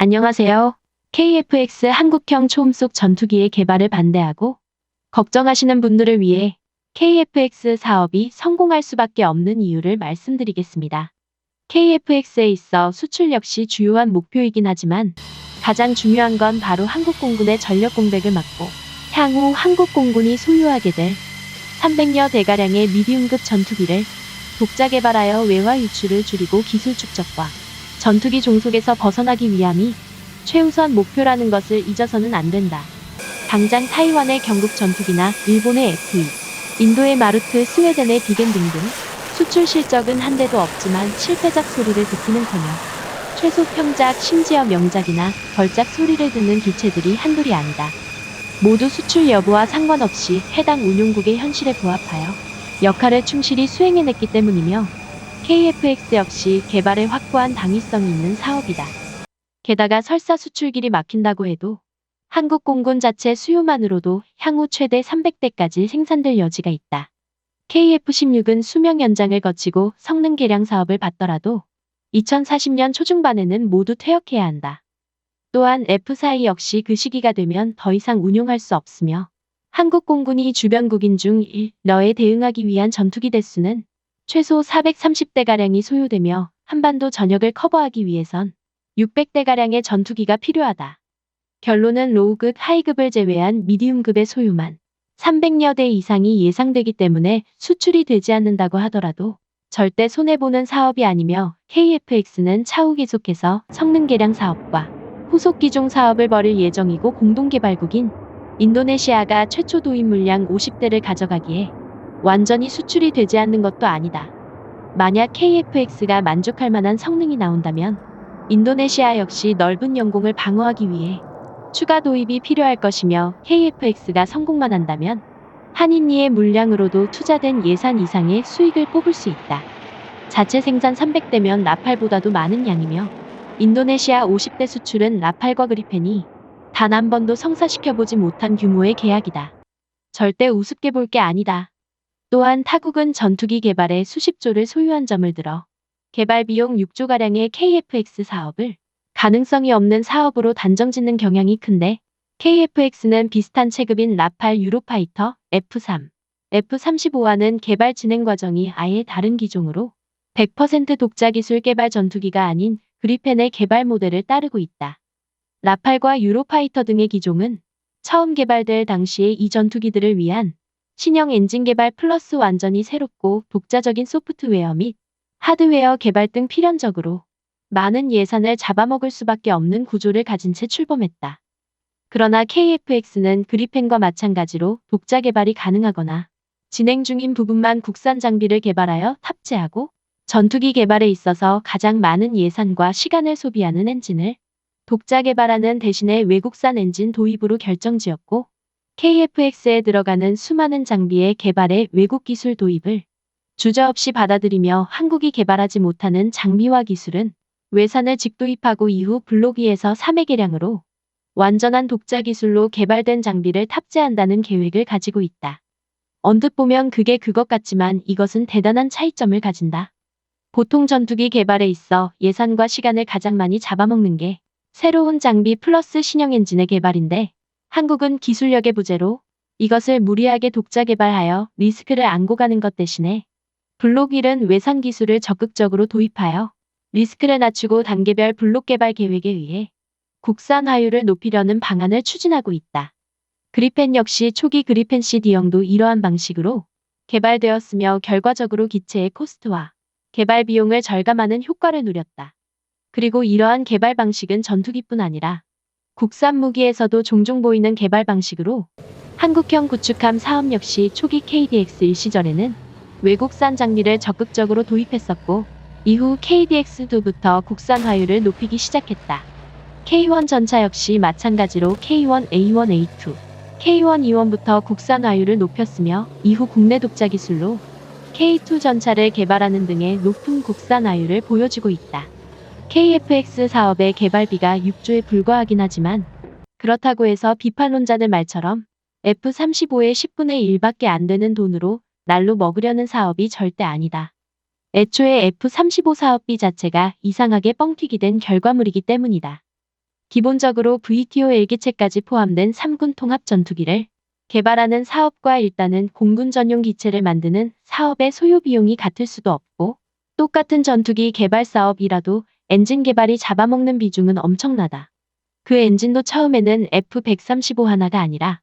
안녕하세요. KF-X 한국형 초음속 전투기의 개발을 반대하고 걱정하시는 분들을 위해 KF-X 사업이 성공할 수밖에 없는 이유를 말씀드리겠습니다. KF-X에 있어 수출 역시 주요한 목표이긴 하지만 가장 중요한 건 바로 한국공군의 전력 공백을 막고 향후 한국공군이 소유하게 될 300여 대가량의 미디움급 전투기를 독자 개발하여 외화 유출을 줄이고 기술 축적과 전투기 종속에서 벗어나기 위함이 최우선 목표라는 것을 잊어서는 안 된다. 당장 타이완의 경국 전투기나 일본의 F2, 인도의 마루트, 스웨덴의 비겐 등등 수출 실적은 한 대도 없지만 실패작 소리를 듣기는커녕 최소 평작, 심지어 명작이나 걸작 소리를 듣는 기체들이 한둘이 아니다. 모두 수출 여부와 상관없이 해당 운용국의 현실에 부합하여 역할을 충실히 수행해냈기 때문이며 KF-X 역시 개발에 확고한 당위성이 있는 사업이다. 게다가 설사 수출길이 막힌다고 해도 한국 공군 자체 수요만으로도 향후 최대 300대까지 생산될 여지가 있다. KF-16은 수명 연장을 거치고 성능 개량 사업을 받더라도 2040년 초중반에는 모두 퇴역해야 한다. 또한 F-4E 역시 그 시기가 되면 더 이상 운용할 수 없으며 한국 공군이 주변국인 중 1러에 대응하기 위한 전투기 대수는 최소 430대가량이 소요되며 한반도 전역을 커버하기 위해선 600대가량의 전투기가 필요하다. 결론은 로우급, 하이급을 제외한 미디움급의 소유만 300여 대 이상이 예상되기 때문에 수출이 되지 않는다고 하더라도 절대 손해보는 사업이 아니며 KF-X는 차후 계속해서 성능 개량 사업과 후속 기종 사업을 벌일 예정이고 공동개발국인 인도네시아가 최초 도입 물량 50대를 가져가기에 완전히 수출이 되지 않는 것도 아니다. 만약 KF-X가 만족할 만한 성능이 나온다면 인도네시아 역시 넓은 영공을 방어하기 위해 추가 도입이 필요할 것이며 KF-X가 성공만 한다면 한인리의 물량으로도 투자된 예산 이상의 수익을 뽑을 수 있다. 자체 생산 300대면 라팔보다도 많은 양이며 인도네시아 50대 수출은 라팔과 그리펜이 단 한 번도 성사시켜보지 못한 규모의 계약이다. 절대 우습게 볼 게 아니다. 또한 타국은 전투기 개발에 수십조를 소유한 점을 들어 개발 비용 6조가량의 KF-X 사업을 가능성이 없는 사업으로 단정짓는 경향이 큰데 KF-X는 비슷한 체급인 라팔 유로파이터, F3, F-35와는 개발 진행 과정이 아예 다른 기종으로 100% 독자 기술 개발 전투기가 아닌 그리펜의 개발 모델을 따르고 있다. 라팔과 유로파이터 등의 기종은 처음 개발될 당시에 이 전투기들을 위한 신형 엔진 개발 플러스 완전히 새롭고 독자적인 소프트웨어 및 하드웨어 개발 등 필연적으로 많은 예산을 잡아먹을 수밖에 없는 구조를 가진 채 출범했다. 그러나 KF-X는 그리펜과 마찬가지로 독자 개발이 가능하거나 진행 중인 부분만 국산 장비를 개발하여 탑재하고 전투기 개발에 있어서 가장 많은 예산과 시간을 소비하는 엔진을 독자 개발하는 대신에 외국산 엔진 도입으로 결정지었고 KF-X에 들어가는 수많은 장비의 개발에 외국 기술 도입을 주저없이 받아들이며 한국이 개발하지 못하는 장비와 기술은 외산을 직도입하고 이후 블록 2에서 3의 개량으로 완전한 독자 기술로 개발된 장비를 탑재한다는 계획을 가지고 있다. 언뜻 보면 그게 그것 같지만 이것은 대단한 차이점을 가진다. 보통 전투기 개발에 있어 예산과 시간을 가장 많이 잡아먹는 게 새로운 장비 플러스 신형 엔진의 개발인데 한국은 기술력의 부재로 이것을 무리하게 독자 개발하여 리스크를 안고 가는 것 대신에 블록 1은 외산 기술을 적극적으로 도입하여 리스크를 낮추고 단계별 블록 개발 계획에 의해 국산화율을 높이려는 방안을 추진하고 있다. 그리펜 역시 초기 그리펜 CD형도 이러한 방식으로 개발되었으며 결과적으로 기체의 코스트와 개발 비용을 절감하는 효과를 누렸다. 그리고 이러한 개발 방식은 전투기뿐 아니라 국산 무기에서도 종종 보이는 개발 방식으로 한국형 구축함 사업 역시 초기 KDX 일시절에는 외국산 장비를 적극적으로 도입했었고 이후 KDX2부터 국산화율을 높이기 시작했다. K1 전차 역시 마찬가지로 K1, A1, A2, K1, E1부터 국산화율을 높였으며 이후 국내 독자 기술로 K2 전차를 개발하는 등의 높은 국산화율을 보여주고 있다. KF-X 사업의 개발비가 6조에 불과하긴 하지만 그렇다고 해서 비판론자들 말처럼 F-35의 10분의 1밖에 안 되는 돈으로 날로 먹으려는 사업이 절대 아니다. 애초에 F-35 사업비 자체가 이상하게 뻥튀기 된 결과물이기 때문이다. 기본적으로 VTO 일기체까지 포함된 3군 통합 전투기를 개발하는 사업과 일단은 공군 전용 기체를 만드는 사업의 소요 비용이 같을 수도 없고 똑같은 전투기 개발 사업이라도 엔진 개발이 잡아먹는 비중은 엄청나다. 그 엔진도 처음에는 F-135 하나가 아니라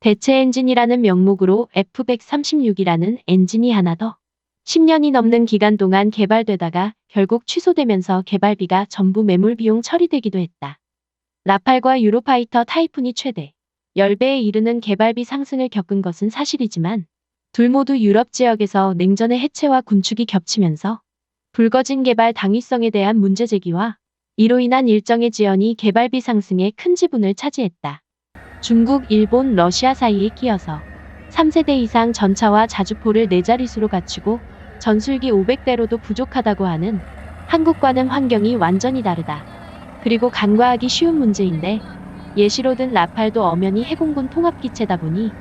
대체 엔진이라는 명목으로 F-136이라는 엔진이 하나 더 10년이 넘는 기간 동안 개발되다가 결국 취소되면서 개발비가 전부 매몰 비용 처리되기도 했다. 라팔과 유로파이터 타이푼이 최대 10배에 이르는 개발비 상승을 겪은 것은 사실이지만 둘 모두 유럽 지역에서 냉전의 해체와 군축이 겹치면서 불거진 개발 당위성에 대한 문제 제기와 이로 인한 일정의 지연이 개발비 상승에 큰 지분을 차지했다. 중국, 일본, 러시아 사이에 끼어서 3세대 이상 전차와 자주포를 4자릿수로 갖추고 전술기 500대로도 부족하다고 하는 한국과는 환경이 완전히 다르다. 그리고 간과하기 쉬운 문제인데 예시로 든 라팔도 엄연히 해공군 통합기체다 보니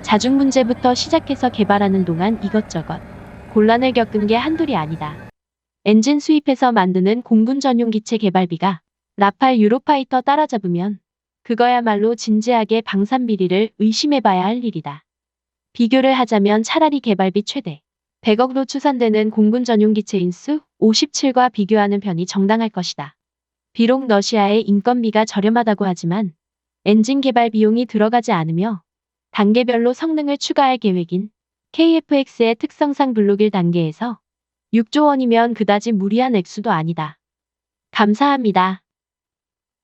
자중 문제부터 시작해서 개발하는 동안 이것저것 곤란을 겪은 게 한둘이 아니다. 엔진 수입해서 만드는 공군 전용 기체 개발비가 라팔 유로파이터 따라잡으면 그거야말로 진지하게 방산 비리를 의심해봐야 할 일이다. 비교를 하자면 차라리 개발비 최대 100억로 추산되는 공군 전용 기체인 수-57과 비교하는 편이 정당할 것이다. 비록 러시아의 인건비가 저렴하다고 하지만 엔진 개발 비용이 들어가지 않으며 단계별로 성능을 추가할 계획인 KF-X의 특성상 블록1 단계에서 6조 원이면 그다지 무리한 액수도 아니다. 감사합니다.